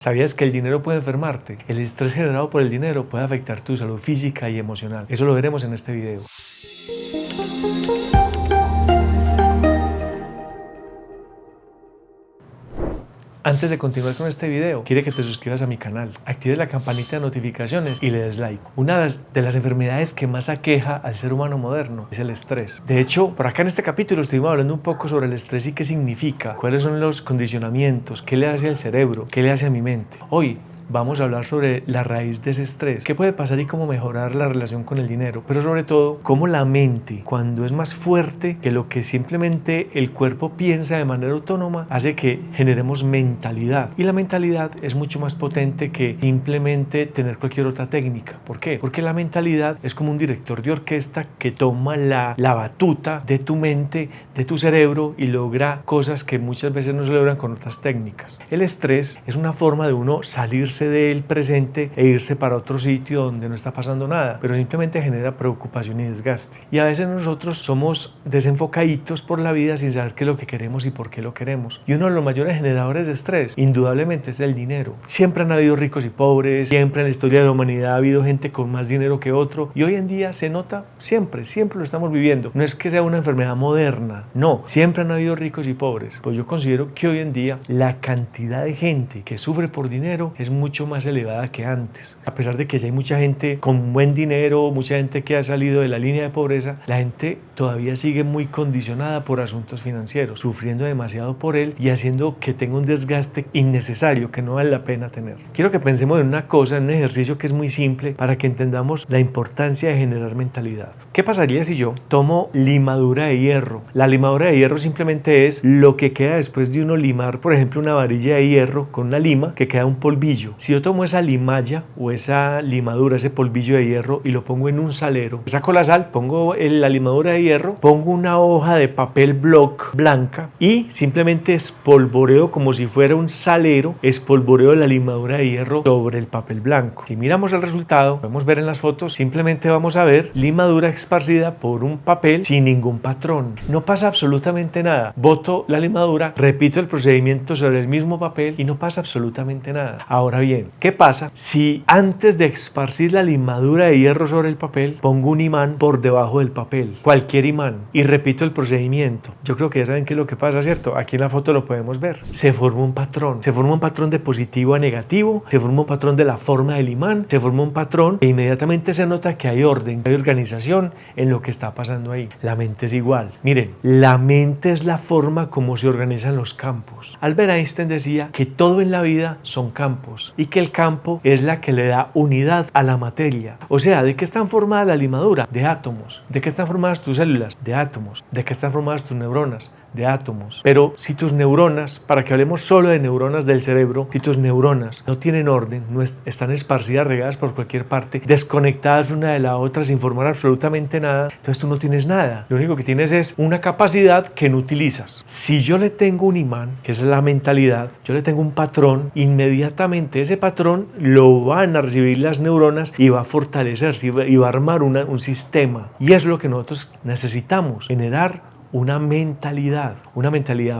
¿Sabías que el dinero puede enfermarte? El estrés generado por el dinero puede afectar tu salud física y emocional. Eso lo veremos en este video. Antes de continuar con este video, quiero que te suscribas a mi canal, actives la campanita de notificaciones y le des like. Una de las enfermedades que más aqueja al ser humano moderno es el estrés. De hecho, por acá en este capítulo estuvimos hablando un poco sobre el estrés y qué significa, cuáles son los condicionamientos, qué le hace al cerebro, qué le hace a mi mente. Hoy vamos a hablar sobre la raíz de ese estrés, qué puede pasar y cómo mejorar la relación con el dinero, pero sobre todo, cómo la mente, cuando es más fuerte que lo que simplemente el cuerpo piensa de manera autónoma, hace que generemos mentalidad. Y la mentalidad es mucho más potente que simplemente tener cualquier otra técnica. ¿Por qué? Porque la mentalidad es como un director de orquesta que toma la batuta de tu mente, de tu cerebro y logra cosas que muchas veces no se logran con otras técnicas. El estrés es una forma de uno salirse del presente e irse para otro sitio donde no está pasando nada, pero simplemente genera preocupación y desgaste. Y a veces nosotros somos desenfocaditos por la vida sin saber qué es lo que queremos y por qué lo queremos. Y uno de los mayores generadores de estrés, indudablemente, es el dinero. Siempre han habido ricos y pobres, siempre en la historia de la humanidad ha habido gente con más dinero que otro, y hoy en día se nota siempre lo estamos viviendo. No es que sea una enfermedad moderna, no, siempre han habido ricos y pobres. Pues yo considero que hoy en día la cantidad de gente que sufre por dinero es mucho más elevada que antes. A pesar de que ya hay mucha gente con buen dinero, mucha gente que ha salido de la línea de pobreza, la gente todavía sigue muy condicionada por asuntos financieros, sufriendo demasiado por él y haciendo que tenga un desgaste innecesario que no vale la pena tener. Quiero que pensemos en una cosa, en un ejercicio que es muy simple para que entendamos la importancia de generar mentalidad. ¿Qué pasaría si yo tomo limadura de hierro? La limadura de hierro simplemente es lo que queda después de uno limar, por ejemplo, una varilla de hierro con una lima, que queda un polvillo. Si yo tomo esa limalla o esa limadura, ese polvillo de hierro y lo pongo en un salero, saco la sal, pongo la limadura de hierro, pongo una hoja de papel bloc blanca y simplemente espolvoreo como si fuera un salero, espolvoreo la limadura de hierro sobre el papel blanco. Si miramos el resultado, podemos ver en las fotos, simplemente vamos a ver limadura esparcida por un papel sin ningún patrón. No pasa absolutamente nada. Boto la limadura, repito el procedimiento sobre el mismo papel y no pasa absolutamente nada. Ahora bien, ¿qué pasa si antes de esparcir la limadura de hierro sobre el papel pongo un imán por debajo del papel? Cualquier imán. Y repito el procedimiento. Yo creo que ya saben qué es lo que pasa, ¿cierto? Aquí en la foto lo podemos ver. Se forma un patrón. Se forma un patrón de positivo a negativo. Se forma un patrón de la forma del imán. Se forma un patrón e inmediatamente se nota que hay orden, hay organización en lo que está pasando ahí. La mente es igual. Miren, la mente es la forma como se organizan los campos. Albert Einstein decía que todo en la vida son campos y que el campo es la que le da unidad a la materia. O sea, ¿de qué están formadas la limadura? De átomos. ¿De qué están formadas tus células? De átomos. ¿De qué están formadas tus neuronas? De átomos. Pero si tus neuronas, para que hablemos solo de neuronas del cerebro, si tus neuronas no tienen orden, no están esparcidas, regadas por cualquier parte, desconectadas una de la otra sin formar absolutamente nada, entonces tú no tienes nada. Lo único que tienes es una capacidad que no utilizas. Si yo le tengo un imán, que es la mentalidad, yo le tengo un patrón, inmediatamente ese patrón lo van a recibir las neuronas y va a fortalecerse y va a armar un sistema. Y es lo que nosotros necesitamos, generar una mentalidad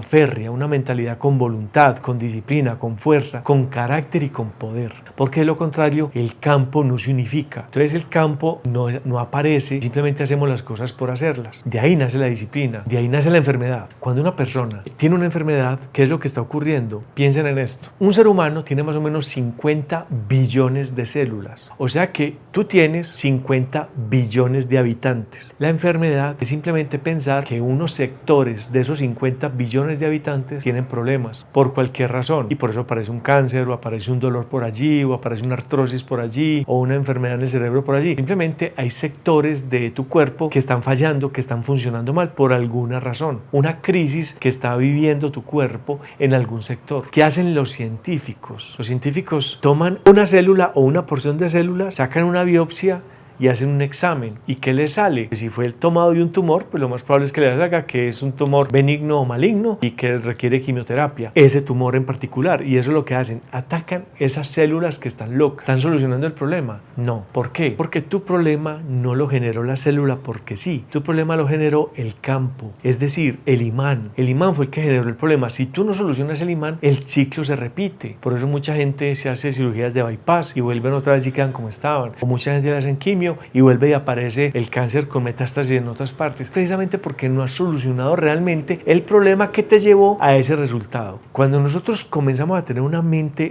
férrea, una mentalidad con voluntad, con disciplina, con fuerza, con carácter y con poder. Porque de lo contrario, el campo no se unifica. Entonces el campo no aparece, simplemente hacemos las cosas por hacerlas. De ahí nace la disciplina, de ahí nace la enfermedad. Cuando una persona tiene una enfermedad, ¿qué es lo que está ocurriendo? Piensen en esto. Un ser humano tiene más o menos 50 billones de células. O sea que tú tienes 50 billones de habitantes. La enfermedad es simplemente pensar que unos sectores de esos 50 billones de habitantes tienen problemas por cualquier razón y por eso aparece un cáncer o aparece un dolor por allí o aparece una artrosis por allí o una enfermedad en el cerebro por allí. Simplemente hay sectores de tu cuerpo que están fallando, que están funcionando mal por alguna razón. Una crisis que está viviendo tu cuerpo en algún sector. ¿Qué hacen los científicos? Los científicos toman una célula o una porción de célula, sacan una biopsia y hacen un examen. ¿Y qué les sale? Si fue el tomado de un tumor, pues lo más probable es que les salga que es un tumor benigno o maligno y que requiere quimioterapia. Ese tumor en particular. Y eso es lo que hacen. Atacan esas células que están locas. ¿Están solucionando el problema? No. ¿Por qué? Porque tu problema no lo generó la célula porque sí. Tu problema lo generó el campo. Es decir, el imán. El imán fue el que generó el problema. Si tú no solucionas el imán, el ciclo se repite. Por eso mucha gente se hace cirugías de bypass y vuelven otra vez y quedan como estaban. O mucha gente le hacen quimio y vuelve y aparece el cáncer con metástasis en otras partes. Precisamente porque no has solucionado realmente el problema que te llevó a ese resultado. Cuando nosotros comenzamos a tener una mente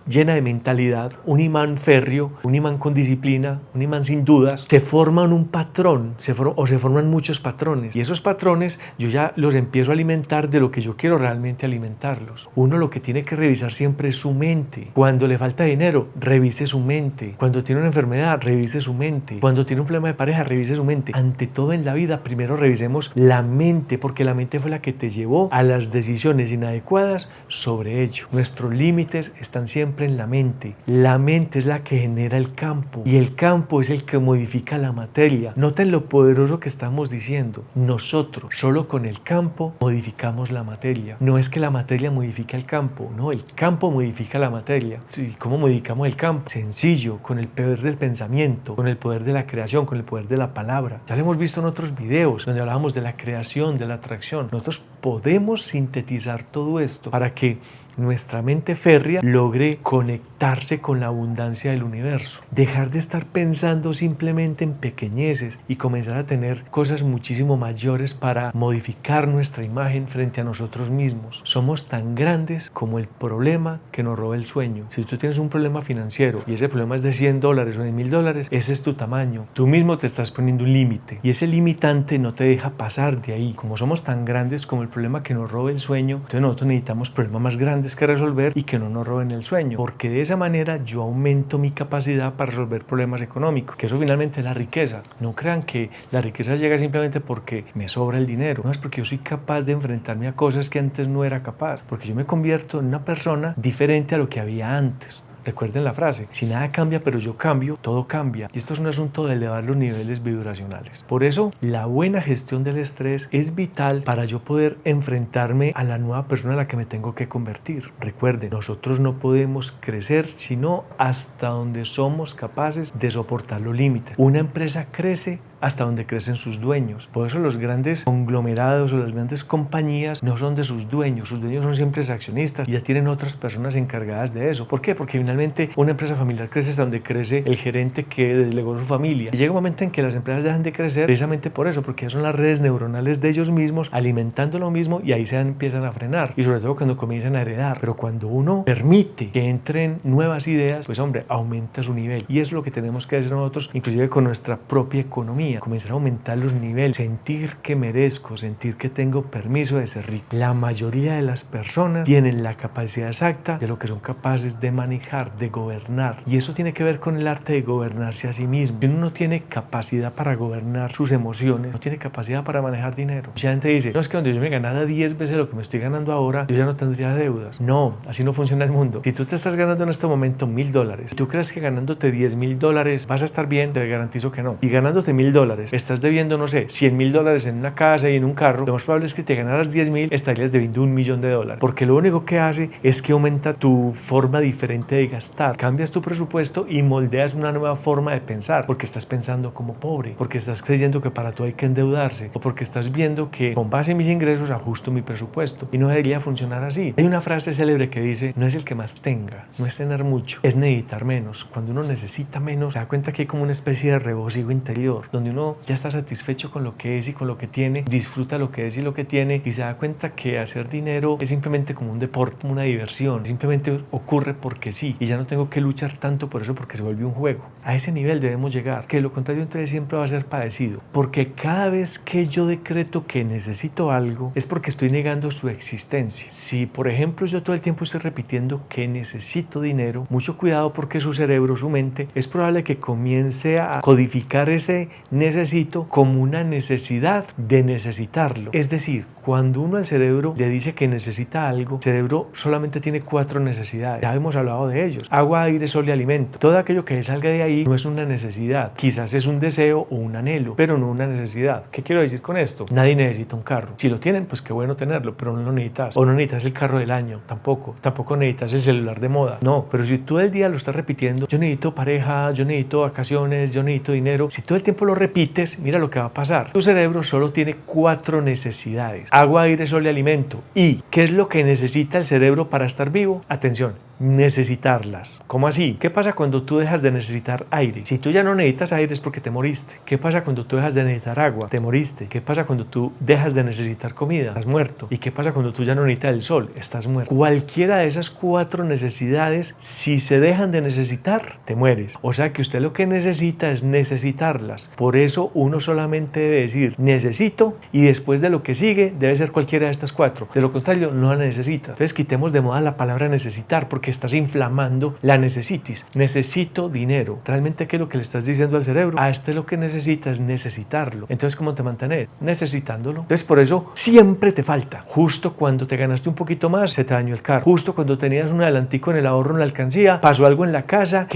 llena de mentalidad, un imán férreo, un imán con disciplina, un imán sin dudas, se forman un patrón, se forman muchos patrones. Y esos patrones yo ya los empiezo a alimentar de lo que yo quiero realmente alimentarlos. Uno lo que tiene que revisar siempre es su mente. Cuando le falta dinero, revise su mente. Cuando tiene una enfermedad, revise su mente. Cuando tiene un problema de pareja, revise su mente. Ante todo en la vida, primero revisemos la mente, porque la mente fue la que te llevó a las decisiones inadecuadas sobre ello. Nuestros límites están siempre en la mente. La mente es la que genera el campo y el campo es el que modifica la materia. Noten lo poderoso que estamos diciendo. Nosotros, solo con el campo, modificamos la materia. No es que la materia modifica el campo, no, el campo modifica la materia. ¿Y cómo modificamos el campo? Sencillo, con el poder del pensamiento, con el poder de la creación, con el poder de la palabra. Ya lo hemos visto en otros videos donde hablábamos de la creación, de la atracción. Nosotros podemos sintetizar todo esto para que nuestra mente férrea logre conectarse con la abundancia del universo. Dejar de estar pensando simplemente en pequeñeces y comenzar a tener cosas muchísimo mayores para modificar nuestra imagen frente a nosotros mismos. Somos tan grandes como el problema que nos roba el sueño. Si tú tienes un problema financiero y ese problema es de $100 o de $1000, ese es tu tamaño. Tú mismo te estás poniendo un límite y ese limitante no te deja pasar de ahí. Como somos tan grandes como el problema que nos roba el sueño, entonces nosotros necesitamos problemas más grandes que resolver y que no nos roben el sueño, porque de esa manera yo aumento mi capacidad para resolver problemas económicos, que eso finalmente es la riqueza. No crean que la riqueza llega simplemente porque me sobra el dinero, no, es porque yo soy capaz de enfrentarme a cosas que antes no era capaz, porque yo me convierto en una persona diferente a lo que había antes. Recuerden la frase, si nada cambia pero yo cambio, todo cambia. Y esto es un asunto de elevar los niveles vibracionales. Por eso, la buena gestión del estrés es vital para yo poder enfrentarme a la nueva persona a la que me tengo que convertir. Recuerden, nosotros no podemos crecer sino hasta donde somos capaces de soportar los límites. Una empresa crece hasta donde crecen sus dueños. Por eso los grandes conglomerados o las grandes compañías no son de sus dueños son siempre accionistas y ya tienen otras personas encargadas de eso. ¿Por qué? Porque finalmente una empresa familiar crece hasta donde crece el gerente que delegó a su familia. Y llega un momento en que las empresas dejan de crecer precisamente por eso, porque ya son las redes neuronales de ellos mismos alimentando lo mismo y ahí se empiezan a frenar. Y sobre todo cuando comienzan a heredar. Pero cuando uno permite que entren nuevas ideas, pues hombre, aumenta su nivel. Y es lo que tenemos que hacer nosotros, inclusive con nuestra propia economía. Comenzar a aumentar los niveles, sentir que merezco, sentir que tengo permiso de ser rico. La mayoría de las personas tienen la capacidad exacta de lo que son capaces de manejar, de gobernar. Y eso tiene que ver con el arte de gobernarse a sí mismo. Si uno no tiene capacidad para gobernar sus emociones, no tiene capacidad para manejar dinero. Mucha gente dice, no, es que donde yo me ganara 10 veces lo que me estoy ganando ahora, yo ya no tendría deudas. No, así no funciona el mundo. Si tú te estás ganando en este momento $1000, ¿tú crees que ganándote $10,000 vas a estar bien? Te garantizo que no. Y ganándote $1000, estás debiendo, no sé, $100,000 en una casa y en un carro, lo más probable es que te ganaras 10,000, estarías debiendo $1,000,000, porque lo único que hace es que aumenta tu forma diferente de gastar, cambias tu presupuesto y moldeas una nueva forma de pensar, porque estás pensando como pobre, porque estás creyendo que para todo hay que endeudarse, o porque estás viendo que con base en mis ingresos ajusto mi presupuesto, y no debería funcionar así. Hay una frase célebre que dice, no es el que más tenga, no es tener mucho, es necesitar menos. Cuando uno necesita menos, se da cuenta que hay como una especie de regocijo interior, donde uno ya está satisfecho con lo que es y con lo que tiene, disfruta lo que es y lo que tiene, y se da cuenta que hacer dinero es simplemente como un deporte, como una diversión, simplemente ocurre porque sí, y ya no tengo que luchar tanto por eso porque se vuelve un juego. A ese nivel debemos llegar, que lo contrario entonces siempre va a ser padecido, porque cada vez que yo decreto que necesito algo, es porque estoy negando su existencia. Si por ejemplo yo todo el tiempo estoy repitiendo que necesito dinero, mucho cuidado, porque su cerebro, su mente, es probable que comience a codificar ese necesito como una necesidad de necesitarlo. Es decir, Cuando uno al cerebro le dice que necesita algo, el cerebro solamente tiene 4 necesidades. Ya hemos hablado de ellos: agua, aire, sol y alimento. Todo aquello que salga de ahí no es una necesidad. Quizás es un deseo o un anhelo, pero no una necesidad. ¿Qué quiero decir con esto? Nadie necesita un carro. Si lo tienen, pues qué bueno tenerlo, pero no lo necesitas. O no necesitas el carro del año, tampoco necesitas el celular de moda. No, pero si todo el día lo estás repitiendo: yo necesito pareja, yo necesito vacaciones, yo necesito dinero. Si todo el tiempo lo repites, mira lo que va a pasar. Tu cerebro solo tiene 4 necesidades: agua, aire, sol y alimento. ¿Y qué es lo que necesita el cerebro para estar vivo? Atención: necesitarlas. ¿Cómo así? ¿Qué pasa cuando tú dejas de necesitar aire? Si tú ya no necesitas aire es porque te moriste. ¿Qué pasa cuando tú dejas de necesitar agua? Te moriste. ¿Qué pasa cuando tú dejas de necesitar comida? Estás muerto. ¿Y qué pasa cuando tú ya no necesitas el sol? Estás muerto. Cualquiera de esas 4 necesidades, si se dejan de necesitar, te mueres. O sea que usted lo que necesita es necesitarlas. Por eso uno solamente debe decir necesito, y después de lo que sigue debe ser cualquiera de estas 4. De lo contrario, no la necesita. Entonces quitemos de moda la palabra necesitar, porque estás inflamando la necesitis. Necesito dinero. ¿Realmente qué es lo que le estás diciendo al cerebro? A este lo que necesita es necesitarlo. Entonces, ¿cómo te mantienes? Necesitándolo. Entonces, por eso siempre te falta. Justo cuando te ganaste un poquito más, se te dañó el carro. Justo cuando tenías un adelantico en el ahorro, en la alcancía, pasó algo en la casa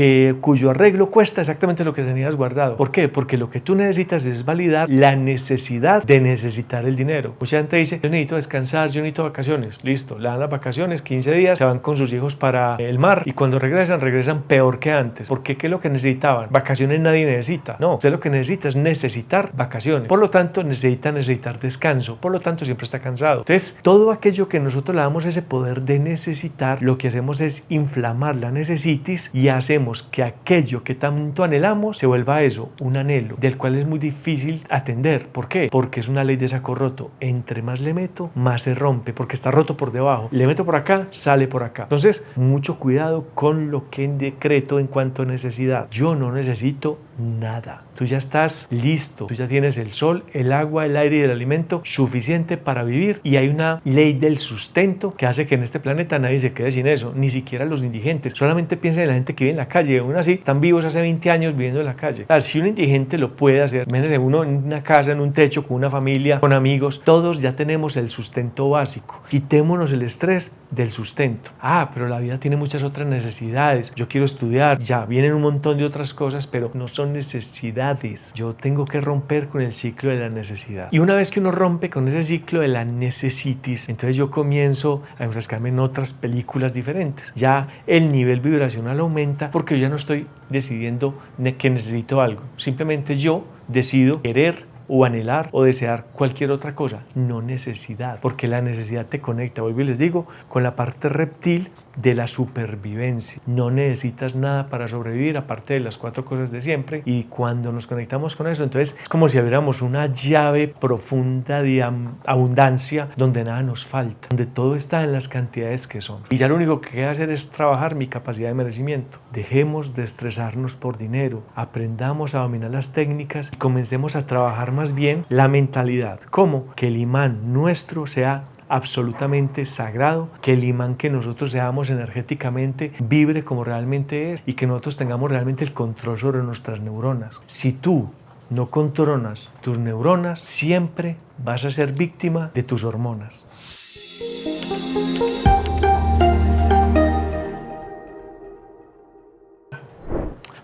cuyo arreglo cuesta exactamente lo que tenías guardado. ¿Por qué? Porque lo que tú necesitas es validar la necesidad de necesitar el dinero. Mucha gente dice: yo necesito descansar, yo necesito vacaciones. Listo, le dan las vacaciones, 15 días, se van con sus hijos para el mar, y cuando regresan peor que antes. ¿Por qué? ¿Qué es lo que necesitaban? Vacaciones nadie necesita. No, usted lo que necesita es necesitar vacaciones. Por lo tanto, necesitar descanso. Por lo tanto, siempre está cansado. Entonces, todo aquello que nosotros le damos ese poder de necesitar, lo que hacemos es inflamar la necesitis y hacemos que aquello que tanto anhelamos se vuelva eso, un anhelo, del cual es muy difícil atender. ¿Por qué? Porque es una ley de saco roto. Entre más le meto, más se rompe, porque está roto por debajo. Le meto por acá, sale por acá. Entonces, mucho cuidado con lo que decreto en cuanto a necesidad. Yo no necesito nada. Tú ya estás listo. Tú ya tienes el sol, el agua, el aire y el alimento suficiente para vivir, y hay una ley del sustento que hace que en este planeta nadie se quede sin eso, ni siquiera los indigentes. Solamente piensa en la gente que vive en la calle. Aún así, están vivos hace 20 años viviendo en la calle. Si un indigente lo puede hacer, imagínense uno en una casa, en un techo, con una familia, con amigos. Todos ya tenemos el sustento básico. Quitémonos el estrés del sustento. Pero la vida tiene muchas otras necesidades. Yo quiero estudiar, ya vienen un montón de otras cosas, pero no son necesidades. Yo tengo que romper con el ciclo de la necesidad. Y una vez que uno rompe con ese ciclo de la necesitis, entonces yo comienzo a enfrascarme en otras películas diferentes. Ya el nivel vibracional aumenta, porque yo ya no estoy decidiendo que necesito algo. Simplemente yo decido querer o anhelar o desear cualquier otra cosa, no necesidad, porque la necesidad te conecta, vuelvo y les digo, con la parte reptil de la supervivencia. No necesitas nada para sobrevivir aparte de las 4 cosas de siempre, y cuando nos conectamos con eso, entonces es como si abriéramos una llave profunda de abundancia, donde nada nos falta, donde todo está en las cantidades que son, y ya lo único que queda hacer es trabajar mi capacidad de merecimiento. Dejemos de estresarnos por dinero, aprendamos a dominar las técnicas y comencemos a trabajar más bien la mentalidad. ¿Cómo? Que el imán nuestro sea absolutamente sagrado, que el imán que nosotros seamos energéticamente vibre como realmente es, y que nosotros tengamos realmente el control sobre nuestras neuronas. Si tú no controlas tus neuronas, siempre vas a ser víctima de tus hormonas.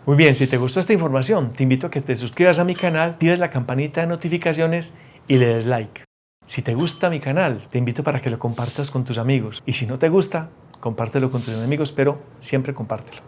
Muy bien, si te gustó esta información, te invito a que te suscribas a mi canal, actives la campanita de notificaciones y le des like. Si te gusta mi canal, te invito para que lo compartas con tus amigos. Y si no te gusta, compártelo con tus enemigos, pero siempre compártelo.